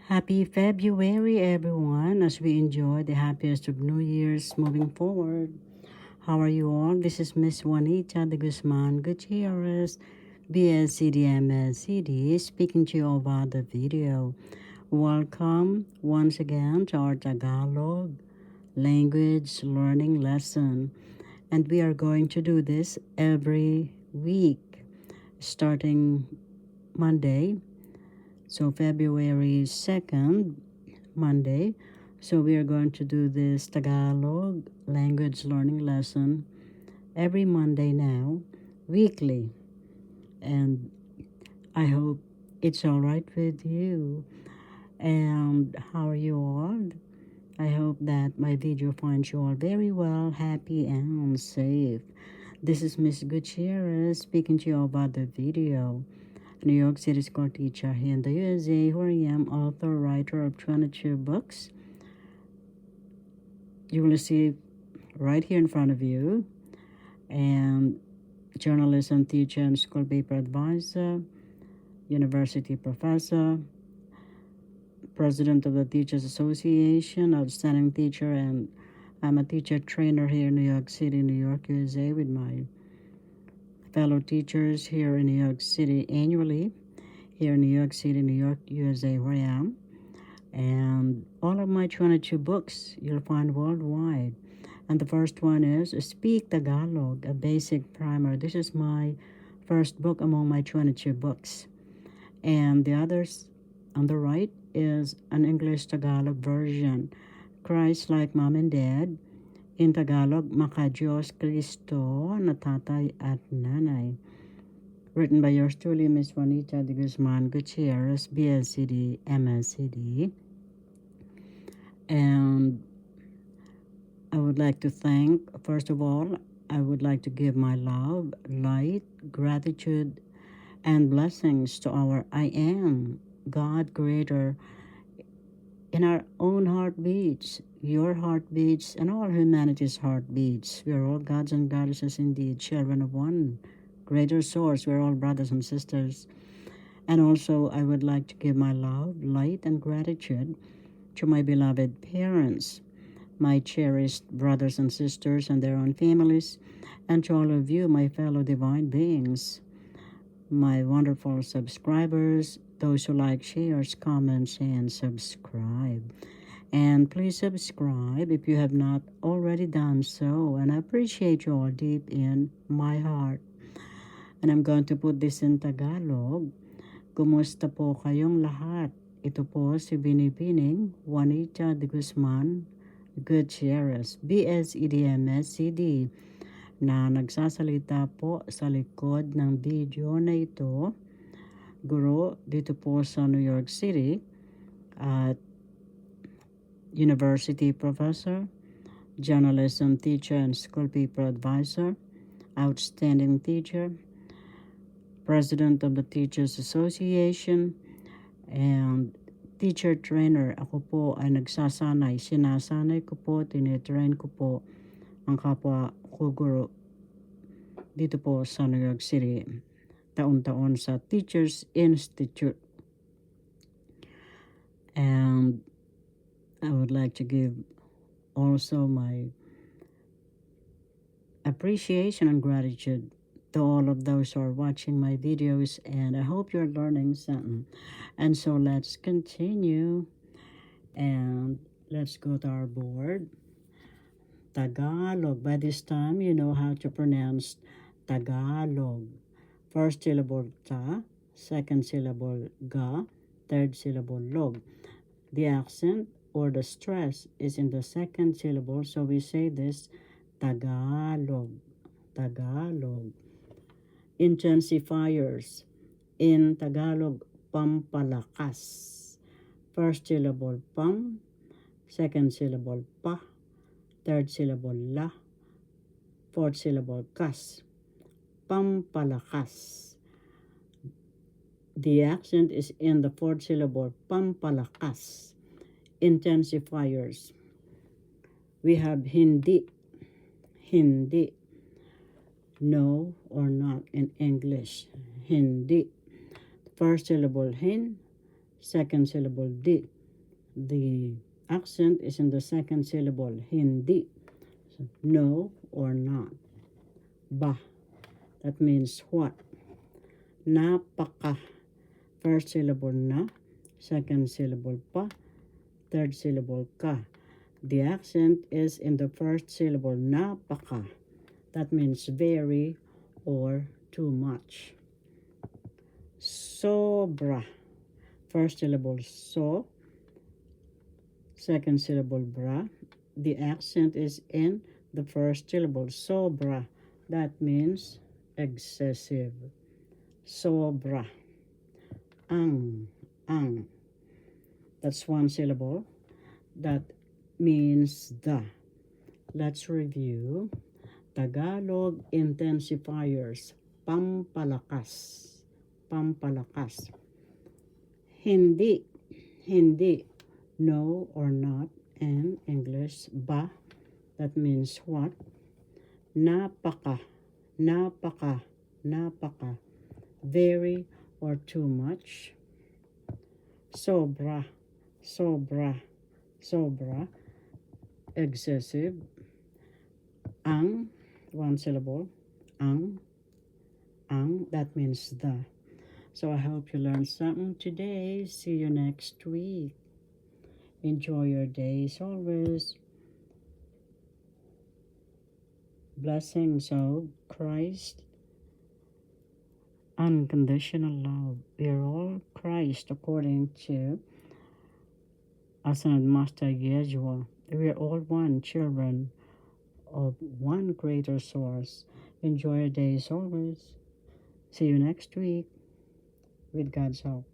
Happy February, everyone, as we enjoy the happiest of New Year's moving forward. How are you all? This is Miss Juanita de Guzman Gutierrez, BSCDMSCD, speaking to you about the video. Welcome once again to our Tagalog language learning lesson. And we are going to do this every week, starting Monday. So February 2nd, Monday. So we are going to do this Tagalog language learning lesson every Monday now, weekly. And I hope it's all right with you. And how are you all? I hope that my video finds you all very well, happy, and safe. This is Miss Gutierrez speaking to you about the video. New York City school teacher here in the USA, who I am, author, writer of 22 books. You will see right here in front of you, and journalism teacher and school paper advisor, university professor, president of the Teachers Association, outstanding teacher, and I'm a teacher trainer here in New York City, New York, USA, with my fellow teachers here in New York City annually, here in New York City, New York, USA, where I am. And all of my 22 books you'll find worldwide. And the first one is Speak Tagalog, a basic primer. This is my first book among my 22 books. And the others on the right is an English Tagalog version, Christ Like Mom and Dad. In Tagalog, Maka Diyos Kristo na Tatay at Nanay. Written by yours truly, Miss Juanita de Guzman Gutierrez, BSCD, MSCD. And I would like to thank, first of all, I would like to give my love, light, gratitude, and blessings to our I Am, God Creator, in our own heartbeats, your heartbeats, and all humanity's heartbeats. We are all gods and goddesses indeed, children of one greater source. We are all brothers and sisters. And also, I would like to give my love, light, and gratitude to my beloved parents, my cherished brothers and sisters and their own families, and to all of you, my fellow divine beings, my wonderful subscribers, those who like, shares, comments, and subscribe. And please subscribe if you have not already done so, and I appreciate you all deep in my heart. And I'm going to put this in Tagalog. Kumusta po kayong lahat? Ito po si Binibining Juanita de Guzman Gutierrez, BSEDMSCD, na nagsasalita po sa likod ng video na ito. Guro dito po sa New York City at university professor, journalism teacher and school paper advisor, outstanding teacher, president of the Teachers Association, and teacher trainer. Ako po ay nagsasanay, sinasanay ko po, tinitrain ko po ang kapwa ko guro dito po sa New York City, taon-taon sa Teachers Institute. And I would like to give also my appreciation and gratitude to all of those who are watching my videos, and I hope you're learning something. And so let's continue, and let's go to our board. Tagalog. By this time, you know how to pronounce Tagalog. First syllable ta, second syllable ga, third syllable log. The accent or the stress is in the second syllable, so we say this Tagalog. Tagalog. Intensifiers. In Tagalog, pampalakas. First syllable pam, second syllable pa, third syllable la, fourth syllable kas. Pampalakas. The accent is in the fourth syllable, pampalakas. Intensifiers. We have hindi. Hindi. No or not in English. Hindi. First syllable hin, second syllable di, The accent is in the second syllable, hindi. So, no or not. Ba, that means what? Napaka, first syllable na, second syllable pa, third syllable ka. The accent is in the first syllable, napaka. That means very or too much. Sobra, first syllable so, second syllable bra. The accent is in the first syllable, sobra. That means excessive. Sobra. Ang. That's one syllable. That means the. Let's review. Tagalog intensifiers. Pampalakas. Pampalakas. Hindi. Hindi. No or not. And English, ba. That means what? Napaka. Napaka. Napaka. Very or too much. Sobra. Sobra. Sobra. Excessive. Ang. One syllable. Ang. That means the. So I hope you learned something today. See you next week. Enjoy your days always. Blessings of Christ. Unconditional love. We are all Christ according to Ascended Master Yeshua. We are all one, children of one greater source. Enjoy your days always. See you next week with God's help.